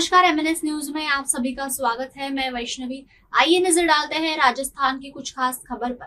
नमस्कार, MNS news में आप सभी का स्वागत है। मैं वैष्णवी। आइए नजर डालते हैं राजस्थान की कुछ खास खबर पर।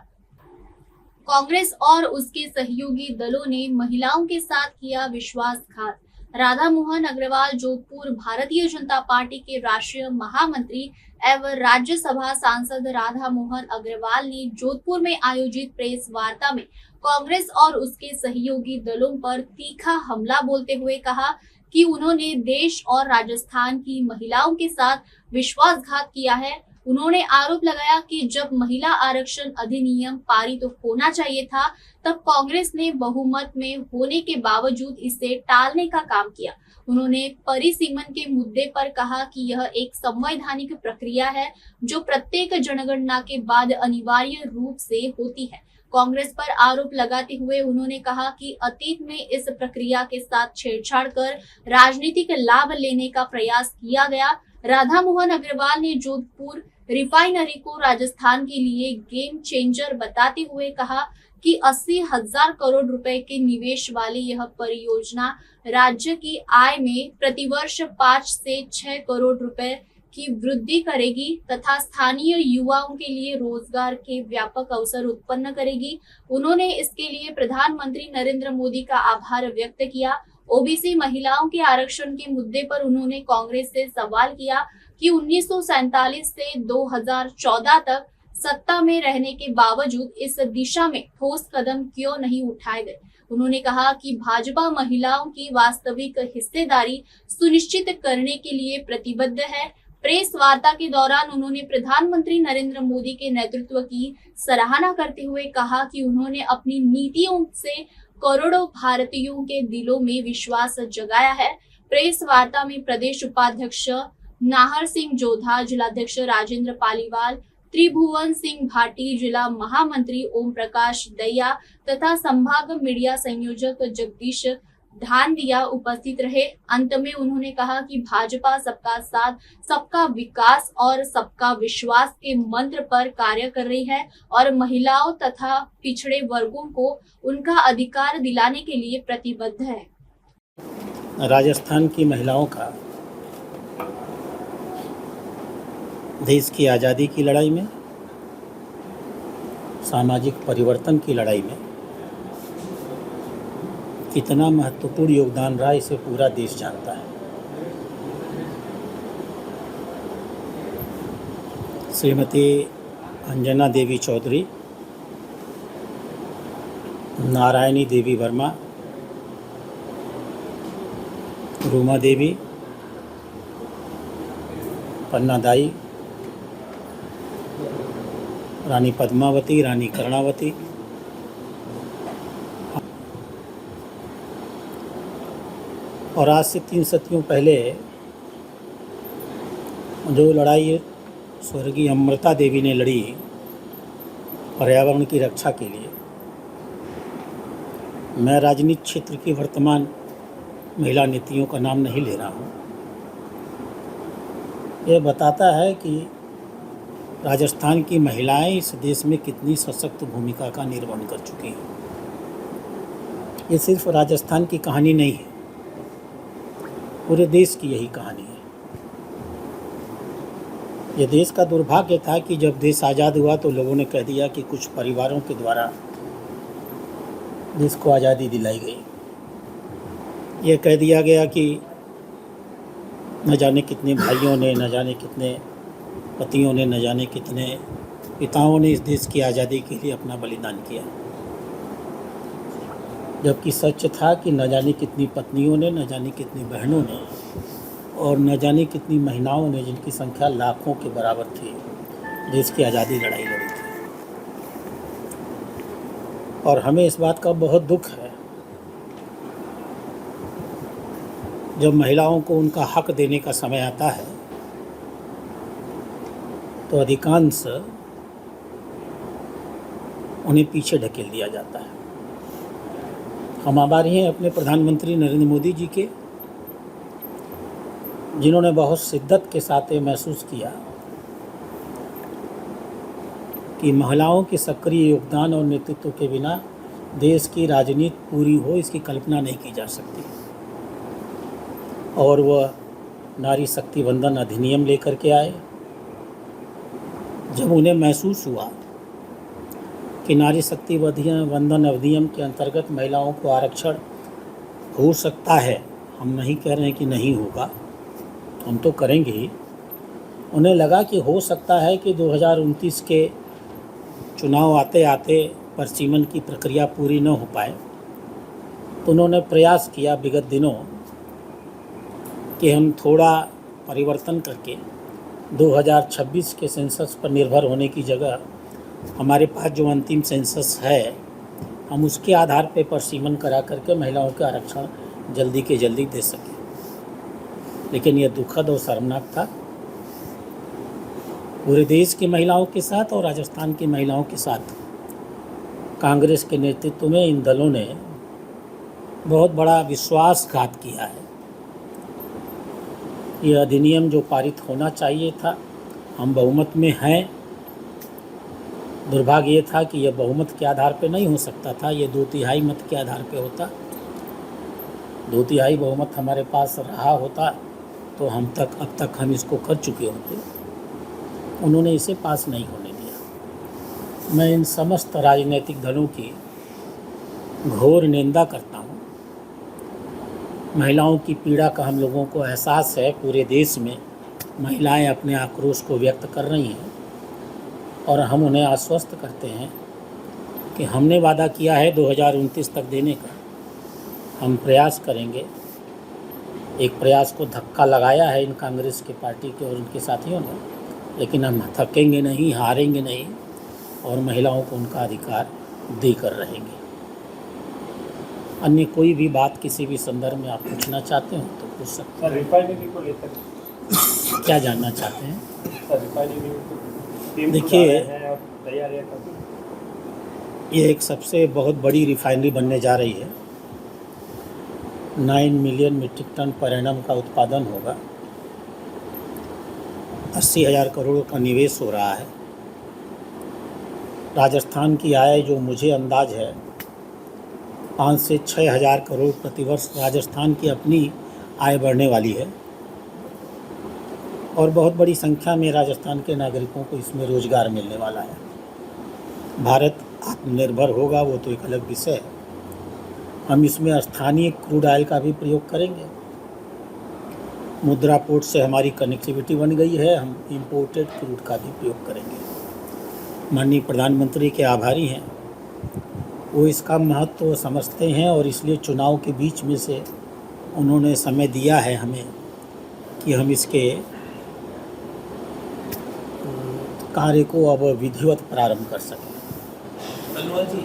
कांग्रेस और उसके सहयोगी दलों ने महिलाओं के साथ किया विश्वासघात। राधा मोहन अग्रवाल जोधपुर भारतीय जनता पार्टी के राष्ट्रीय महामंत्री एवं राज्यसभा सांसद राधा मोहन अग्रवाल ने जोधपुर में आयोजित प्रेस वार्ता में कांग्रेस और उसके सहयोगी दलों पर तीखा हमला बोलते हुए कहा कि उन्होंने देश और राजस्थान की महिलाओं के साथ विश्वासघात किया है। उन्होंने आरोप लगाया कि जब महिला आरक्षण अधिनियम पारित होना चाहिए था, तब कांग्रेस ने बहुमत में होने के बावजूद इसे टालने का काम किया। उन्होंने परिसीमन के मुद्दे पर कहा कि यह एक संवैधानिक प्रक्रिया है जो प्रत्येक जनगणना के बाद अनिवार्य रूप से होती है। कांग्रेस पर आरोप लगाते हुए उन्होंने कहा कि अतीत में इस प्रक्रिया के साथ छेड़छाड़ कर राजनीतिक लाभ लेने का प्रयास किया गया। राधा मोहन अग्रवाल ने जोधपुर रिफाइनरी को राजस्थान के लिए गेम चेंजर बताते हुए कहा कि 80,000 करोड़ रुपए के निवेश वाली यह परियोजना राज्य की आय में प्रतिवर्ष 5 से 6 करोड़ रुपए की वृद्धि करेगी तथा स्थानीय युवाओं के लिए रोजगार के व्यापक अवसर उत्पन्न करेगी। उन्होंने इसके लिए प्रधानमंत्री नरेंद्र मोदी का आभार व्यक्त किया। ओबीसी महिलाओं के आरक्षण के मुद्दे पर उन्होंने कांग्रेस से सवाल किया कि 1947 से 2014 तक सत्ता में रहने के बावजूद इस दिशा में ठोस कदम क्यों नहीं उठाए गए। उन्होंने कहा कि भाजपा महिलाओं की वास्तविक हिस्सेदारी सुनिश्चित करने के लिए प्रतिबद्ध है। प्रेस वार्ता के दौरान उन्होंने प्रधानमंत्री नरेंद्र मोदी के नेतृत्व की सराहना करते हुए कहा कि उन्होंने अपनी नीतियों से करोड़ों भारतीयों के दिलों में विश्वास जगाया है। प्रेस वार्ता में प्रदेश उपाध्यक्ष नाहर सिंह जोधा, जिलाध्यक्ष राजेंद्र पालीवाल, त्रिभुवन सिंह भाटी, जिला महामंत्री ओम प्रकाश दहिया तथा संभाग मीडिया संयोजक जगदीश धानदिया उपस्थित रहे। अंत में उन्होंने कहा कि भाजपा सबका साथ, सबका विकास और सबका विश्वास के मंत्र पर कार्य कर रही है और महिलाओं तथा पिछड़े वर्गों को उनका अधिकार दिलाने के लिए प्रतिबद्ध है। राजस्थान की महिलाओं का देश की आज़ादी की लड़ाई में, सामाजिक परिवर्तन की लड़ाई में कितना महत्वपूर्ण योगदान रहा, इसे पूरा देश जानता है। श्रीमती अंजना देवी चौधरी, नारायणी देवी वर्मा, रूमा देवी, पन्ना दाई, रानी पद्मावती, रानी कर्णावती, और आज से 3 सदियों पहले जो लड़ाई स्वर्गीय अमृता देवी ने लड़ी पर्यावरण की रक्षा के लिए, मैं राजनीतिक क्षेत्र की वर्तमान महिला नीतियों का नाम नहीं ले रहा हूँ। यह बताता है कि राजस्थान की महिलाएं इस देश में कितनी सशक्त भूमिका का निर्वहन कर चुकी हैं। ये सिर्फ राजस्थान की कहानी नहीं है, पूरे देश की यही कहानी है। ये देश का दुर्भाग्य था कि जब देश आज़ाद हुआ तो लोगों ने कह दिया कि कुछ परिवारों के द्वारा देश को आज़ादी दिलाई गई। ये कह दिया गया कि न जाने कितने भाइयों ने, न जाने कितने पतियों ने, न जाने कितने पिताओं ने इस देश की आज़ादी के लिए अपना बलिदान किया, जबकि सच था कि न जाने कितनी पत्नियों ने, न जाने कितनी बहनों ने और न जाने कितनी महिलाओं ने, जिनकी संख्या लाखों के बराबर थी, देश की आज़ादी लड़ाई लड़ी थी। और हमें इस बात का बहुत दुख है जब महिलाओं को उनका हक देने का समय आता है तो अधिकांश उन्हें पीछे ढकेल दिया जाता है। हम आभारी हैं अपने प्रधानमंत्री नरेंद्र मोदी जी के, जिन्होंने बहुत शिद्दत के साथ ये महसूस किया कि महिलाओं के सक्रिय योगदान और नेतृत्व के बिना देश की राजनीति पूरी हो, इसकी कल्पना नहीं की जा सकती। और वह नारी शक्ति वंदन अधिनियम लेकर के आए। जब उन्हें महसूस हुआ कि नारी शक्ति वंदन अधिनियम के अंतर्गत महिलाओं को आरक्षण हो सकता है, हम नहीं कह रहे हैं कि नहीं होगा, हम तो करेंगे ही, उन्हें लगा कि हो सकता है कि 2029 के चुनाव आते आते परिसीमन की प्रक्रिया पूरी न हो पाए, तो उन्होंने प्रयास किया विगत दिनों कि हम थोड़ा परिवर्तन करके 2026 के सेंसस पर निर्भर होने की जगह हमारे पास जो अंतिम सेंसस है हम उसके आधार पर परिसीमन करा करके महिलाओं के आरक्षण जल्दी के जल्दी दे सकें। लेकिन यह दुखद और शर्मनाक था। पूरे देश की महिलाओं के साथ और राजस्थान की महिलाओं के साथ कांग्रेस के नेतृत्व में इन दलों ने बहुत बड़ा विश्वासघात किया है। यह अधिनियम जो पारित होना चाहिए था, हम बहुमत में हैं। दुर्भाग्य ये था कि यह बहुमत के आधार पर नहीं हो सकता था, ये 2/3 मत के आधार पर होता। 2/3 बहुमत हमारे पास रहा होता तो अब तक हम इसको कर चुके होते। उन्होंने इसे पास नहीं होने दिया। मैं इन समस्त राजनीतिक दलों की घोर निंदा करता हूँ। महिलाओं की पीड़ा का हम लोगों को एहसास है। पूरे देश में महिलाएं अपने आक्रोश को व्यक्त कर रही हैं और हम उन्हें आश्वस्त करते हैं कि हमने वादा किया है 2029 तक देने का, हम प्रयास करेंगे। एक प्रयास को धक्का लगाया है इन कांग्रेस की पार्टी के और उनके साथियों ने, लेकिन हम थकेंगे नहीं, हारेंगे नहीं और महिलाओं को उनका अधिकार देकर रहेंगे। अन्य कोई भी बात किसी भी संदर्भ में आप पूछना चाहते हो तो पूछ सकते हैं। रिफाइनरी को लेकर क्या जानना चाहते हैं? रिफाइनरी देखिए, तैयारियां ये एक सबसे बहुत बड़ी रिफाइनरी बनने जा रही है। 9 मिलियन मीट्रिक टन पर एनम का उत्पादन होगा। 80,000 करोड़ का निवेश हो रहा है। राजस्थान की आय जो मुझे अंदाज है 5 से 6,000 करोड़ प्रतिवर्ष राजस्थान की अपनी आय बढ़ने वाली है और बहुत बड़ी संख्या में राजस्थान के नागरिकों को इसमें रोजगार मिलने वाला है। भारत आत्मनिर्भर होगा वो तो एक अलग विषय है। हम इसमें स्थानीय क्रूड ऑयल का भी प्रयोग करेंगे। मुद्रा पोर्ट से हमारी कनेक्टिविटी बन गई है, हम इंपोर्टेड क्रूड का भी प्रयोग करेंगे। माननीय प्रधानमंत्री के आभारी हैं, वो इसका महत्व समझते हैं और इसलिए चुनाव के बीच में से उन्होंने समय दिया है हमें कि हम इसके कार्य को अब विधिवत प्रारंभ कर सकें। तलवार जी,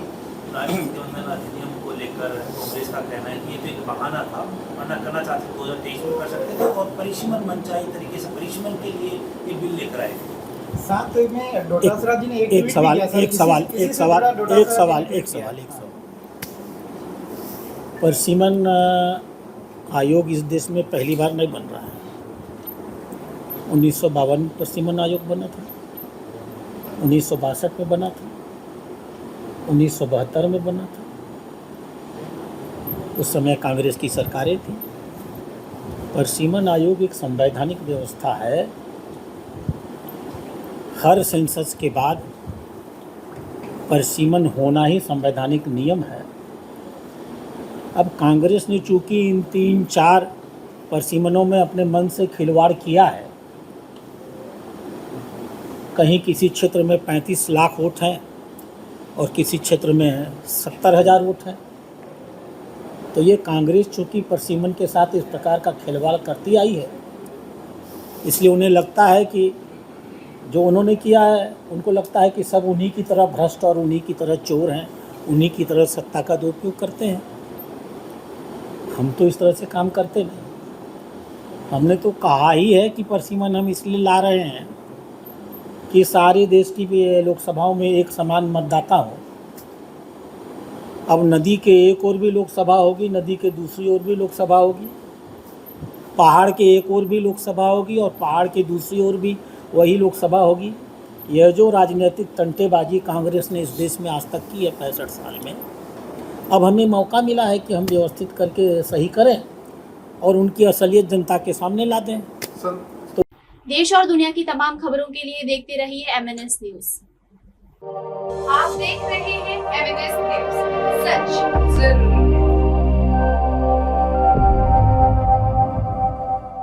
नारी शक्ति वंदन अधिनियम को लेकर कांग्रेस का कहना है कि ये तो एक बहाना था, वरना करना चाहते 2023 में कर सकते थे और परिसीमन मनचाही तरीके से परिसीमन के लिए ये बिल लेकर आए। साथ में डोटासरा जी ने एक सवाल परिसीमन आयोग इस देश में पहली बार नहीं बन रहा है। 1952 में परिसीमन आयोग बना था, 1962 में बना था, 1972 में बना था। उस समय कांग्रेस की सरकारें थी। परिसीमन आयोग एक संवैधानिक व्यवस्था है। हर सेंसस के बाद परिसीमन होना ही संवैधानिक नियम है। अब कांग्रेस ने चूंकि इन 3-4 परिसीमनों में अपने मन से खिलवाड़ किया है, कहीं किसी क्षेत्र में 35 लाख वोट हैं और किसी क्षेत्र में 70,000 वोट हैं, तो ये कांग्रेस चूँकि परिसीमन के साथ इस प्रकार का खिलवाड़ करती आई है, इसलिए उन्हें लगता है कि जो उन्होंने किया है, उनको लगता है कि सब उन्हीं की तरह भ्रष्ट और उन्हीं की तरह चोर हैं, उन्हीं की तरह सत्ता का दुरुपयोग करते हैं। हम तो इस तरह से काम करते नहीं। हमने तो कहा ही है कि परिसीमन हम इसलिए ला रहे हैं कि सारे देश की भी लोकसभाओं में एक समान मतदाता हो। अब नदी के एक ओर भी लोकसभा होगी, नदी के दूसरी ओर भी लोकसभा होगी, पहाड़ के एक ओर भी लोकसभा होगी और पहाड़ के दूसरी ओर भी वही लोकसभा होगी। यह जो राजनीतिक तंटेबाजी कांग्रेस ने इस देश में आज तक की है 65 साल में, अब हमें मौका मिला है कि हम व्यवस्थित करके सही करें और उनकी असलियत जनता के सामने ला दें। सर देश और दुनिया की तमाम खबरों के लिए देखते रहिए MNS न्यूज। आप देख रहे हैं MNS न्यूज, सच जरूर।